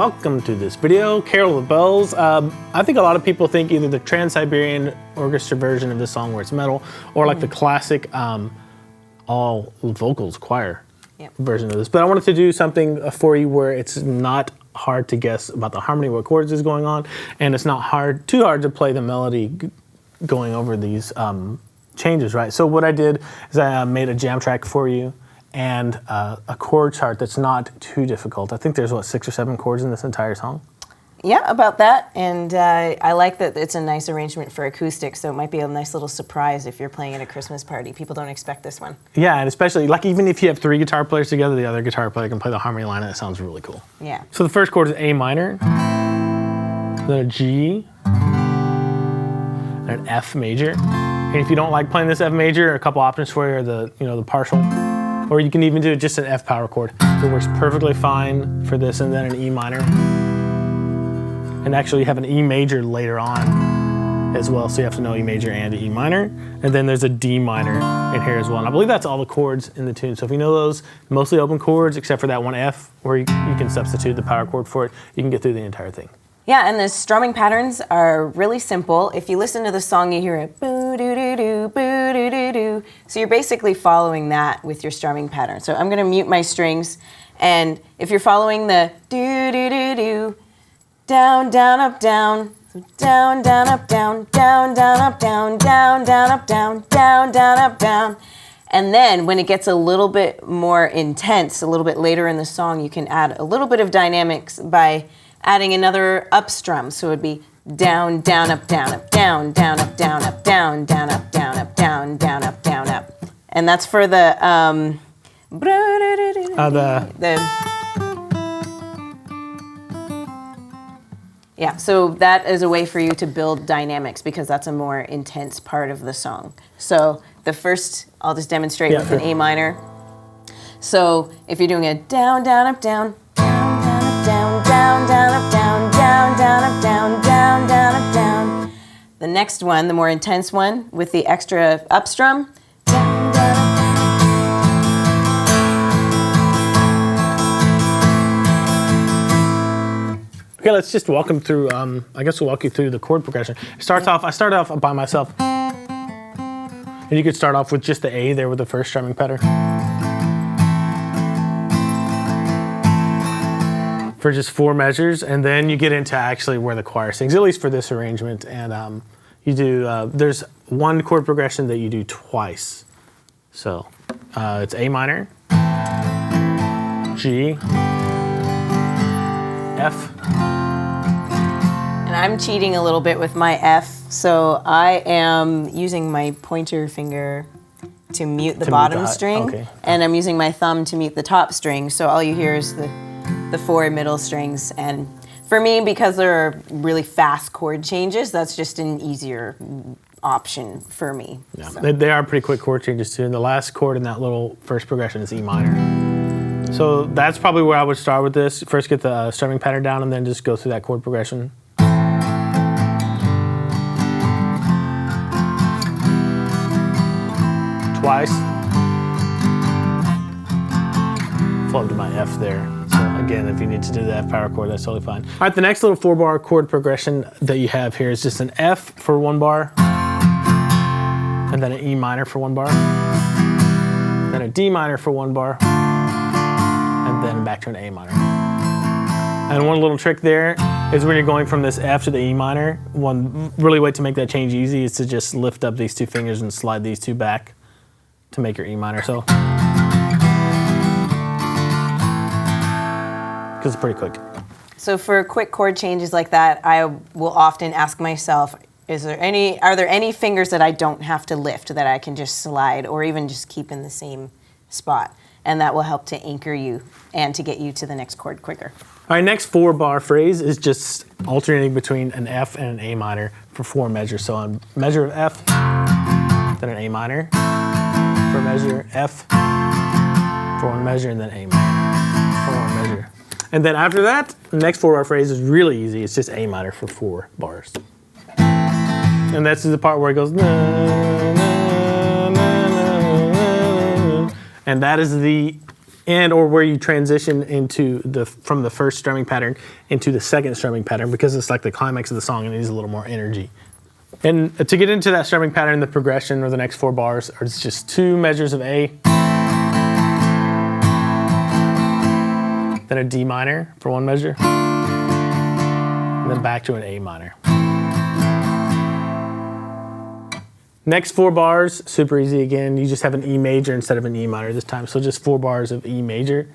welcome to this video, Carol of the Bells. I think a lot of people think either the Trans-Siberian Orchestra version of this song where it's metal, or like the classic all vocals choir version of this. But I wanted to do something for you where it's not hard to guess about the harmony, what chords is going on, and it's not too hard to play the melody going over these changes, right? So what I did is I made a jam track for you and a chord chart that's not too difficult. I think there's, what, 6 or 7 chords in this entire song? Yeah, about that. And I like that it's a nice arrangement for acoustic, so it might be a nice little surprise if you're playing at a Christmas party. People don't expect this one. Yeah, and especially, like, even if you have 3 guitar players together, the other guitar player can play the harmony line, and it sounds really cool. Yeah. So the first chord is A minor, then a G, and an F major. And if you don't like playing this F major, a couple options for you are the partial, or you can even do just an F power chord. It works perfectly fine for this, and then an E minor. And actually you have an E major later on as well, so you have to know E major and E minor. And then there's a D minor in here as well. And I believe that's all the chords in the tune. So if you know those, mostly open chords, except for that one F, where you can substitute the power chord for it, you can get through the entire thing. Yeah, and the strumming patterns are really simple. If you listen to the song, you hear it boo-doo-doo-doo, boo-doo-doo-doo. So you're basically following that with your strumming pattern. So I'm gonna mute my strings, and if you're following the do-do-do-do, down, down, up, down, so down, down, up, down, down, down, up, down, down, down, up, down, down, down, up, down. And then when it gets a little bit more intense, a little bit later in the song, you can add a little bit of dynamics by adding another up strum. So it would be down, down, up, down, up, down, down, up, down, up, down, down, up, down, up, down, down, up, down, up. And that's for the yeah, so that is a way for you to build dynamics because that's a more intense part of the song. So the first, I'll just demonstrate with an A minor. So if you're doing a down, down, up, down, down, down, down, up, down, down, down, up, down, down, down, up, down. The next one, the more intense one, with the extra up strum. Down, down, up, down. Okay, let's just walk them through, I guess we'll walk you through the chord progression. I start off by myself. And you could start off with just the A there with the first strumming pattern. For just 4 measures, and then you get into actually where the choir sings, at least for this arrangement. And you do, there's one chord progression that you do twice. So it's A minor, G, F. And I'm cheating a little bit with my F, so I am using my pointer finger to mute the bottom string, and I'm using my thumb to mute the top string, so all you hear is the 4 middle strings. And for me, because there are really fast chord changes, that's just an easier option for me. Yeah, so. They are pretty quick chord changes too, and the last chord in that little first progression is E minor. So that's probably where I would start with this. First get the strumming pattern down and then just go through that chord progression. Twice. Flubbed my F there. So again, if you need to do the F power chord, that's totally fine. All right, the next little 4-bar chord progression that you have here is just an F for 1 bar, and then an E minor for 1 bar, then a D minor for 1 bar, and then back to an A minor. And one little trick there is when you're going from this F to the E minor, one really way to make that change easy is to just lift up these 2 fingers and slide these 2 back to make your E minor. So, because it's pretty quick. So for quick chord changes like that, I will often ask myself, are there any fingers that I don't have to lift, that I can just slide or even just keep in the same spot? And that will help to anchor you and to get you to the next chord quicker. All right, next 4-bar phrase is just alternating between an F and an A minor for 4 measures. So on measure of F, then an A minor, for a measure, F, for 1 measure, and then A minor, for 1 measure. And then after that, the next 4-bar phrase is really easy. It's just A minor for 4 bars. And that's the part where it goes, na, na, na, na, na, na. And that is the and or where you transition from the first strumming pattern into the second strumming pattern, because it's like the climax of the song and it needs a little more energy. And to get into that strumming pattern, the progression or the next 4 bars are just 2 measures of A, then a D minor for 1 measure, and then back to an A minor. Next 4 bars, super easy again. You just have an E major instead of an E minor this time. So just 4 bars of E major.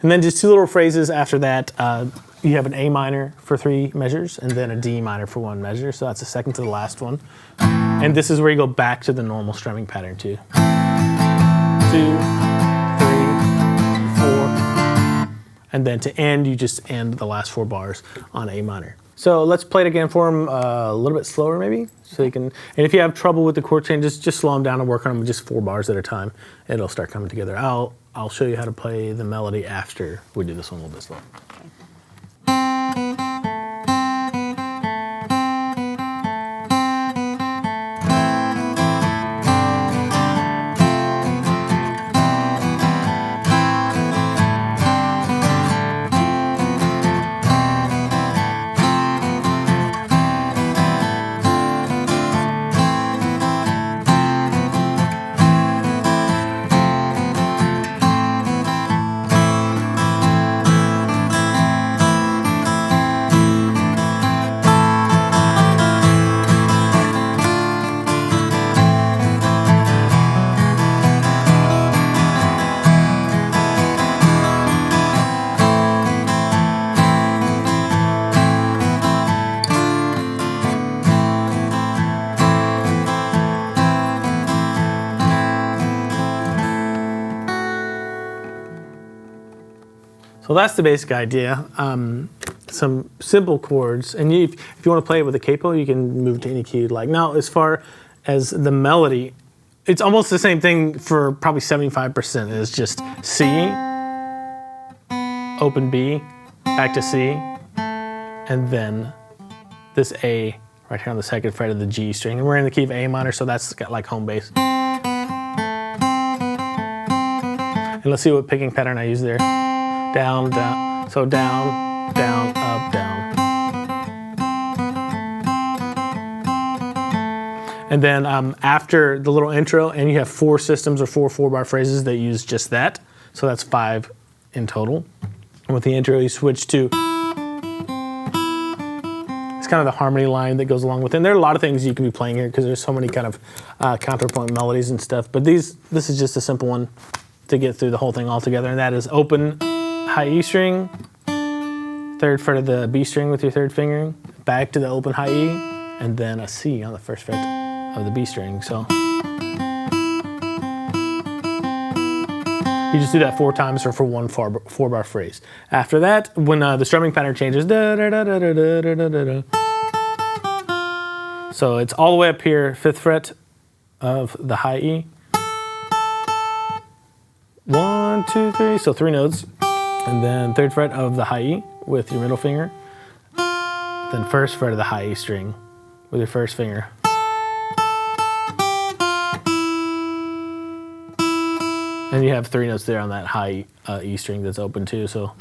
And then just 2 little phrases after that. You have an A minor for 3 measures and then a D minor for 1 measure. So that's the second to the last one. And this is where you go back to the normal strumming pattern too. 2, 3, 4. And then to end, you just end the last 4 bars on A minor. So let's play it again for them a little bit slower maybe, so you can, and if you have trouble with the chord changes, just slow them down and work on them with just 4 bars at a time. It'll start coming together. I'll show you how to play the melody after we do this one a little bit slower. So that's the basic idea. Some simple chords, and if you want to play it with a capo, you can move to any key you'd like. Now, as far as the melody, it's almost the same thing for probably 75%. It's just C, open B, back to C, and then this A right here on the 2nd fret of the G string. And we're in the key of A minor, so that's got like home bass. And let's see what picking pattern I use there. Down, down, so down, down, up, down. And then after the little intro, and you have 4 systems or 4 4-bar phrases that use just that. So that's 5 in total. And with the intro, you switch to, it's kind of the harmony line that goes along with it. And there are a lot of things you can be playing here because there's so many kind of counterpoint melodies and stuff. But this is just a simple one to get through the whole thing all together. And that is open high E string, 3rd fret of the B string with your 3rd finger, back to the open high E, and then a C on the 1st fret of the B string. So you just do that 4 times or for 1 4-bar phrase. After that, when the strumming pattern changes, da, da, da, da, da, da, da, da, da. So it's all the way up here, 5th fret of the high E. 1, 2, 3, so 3 notes. And then 3rd fret of the high E with your middle finger. Then 1st fret of the high E string with your 1st finger. And you have 3 notes there on that high E string that's open too. So,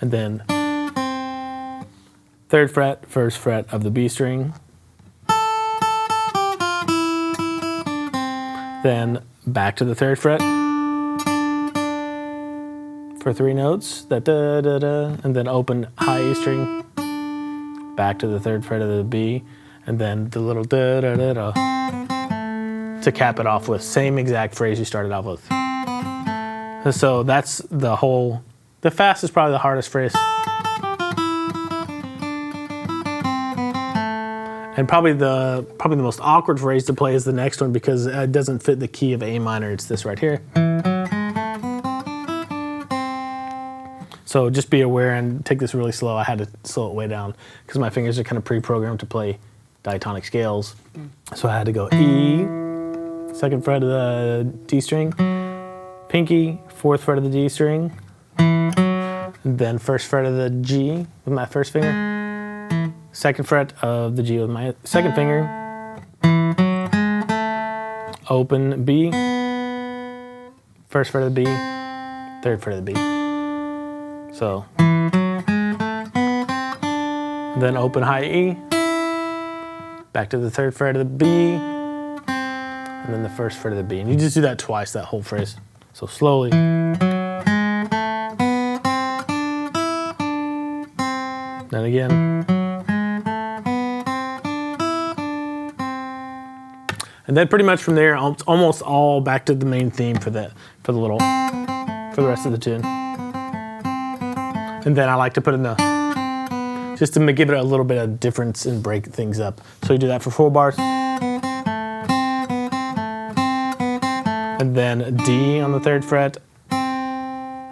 and then 3rd fret, 1st fret of the B string. Then back to the 3rd fret for 3 notes, that da da da, and then open high E string, back to the 3rd fret of the B, and then the little da da da da to cap it off with. Same exact phrase you started off with. So that's the whole. The fast is probably the hardest phrase, and probably the most awkward phrase to play is the next one because it doesn't fit the key of A minor. It's this right here. So just be aware and take this really slow. I had to slow it way down because my fingers are kind of pre-programmed to play diatonic scales. So I had to go E, 2nd fret of the D string, pinky, 4th fret of the D string, then 1st fret of the G with my 1st finger, 2nd fret of the G with my 2nd finger, open B, first fret of the B, third fret of the B. So, then open high E, back to the third fret of the B, and then the first fret of the B. And you just do that twice, that whole phrase. So slowly. Then again. And then pretty much from there, it's almost all back to the main theme for the rest of the tune. And then I like to put in the, just to give it a little bit of difference and break things up. So you do that for 4 bars. And then D on the 3rd fret,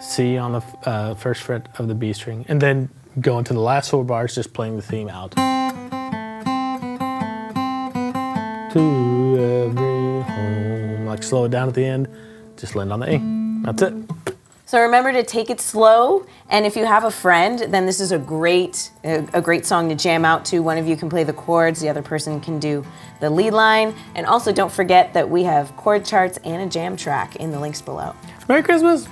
C on the 1st fret of the B string, and then go into the last 4 bars just playing the theme out. To every home, like slow it down at the end, just land on the A. That's it. So remember to take it slow, and if you have a friend, then this is a great song to jam out to. One of you can play the chords, the other person can do the lead line, and also don't forget that we have chord charts and a jam track in the links below. Merry Christmas!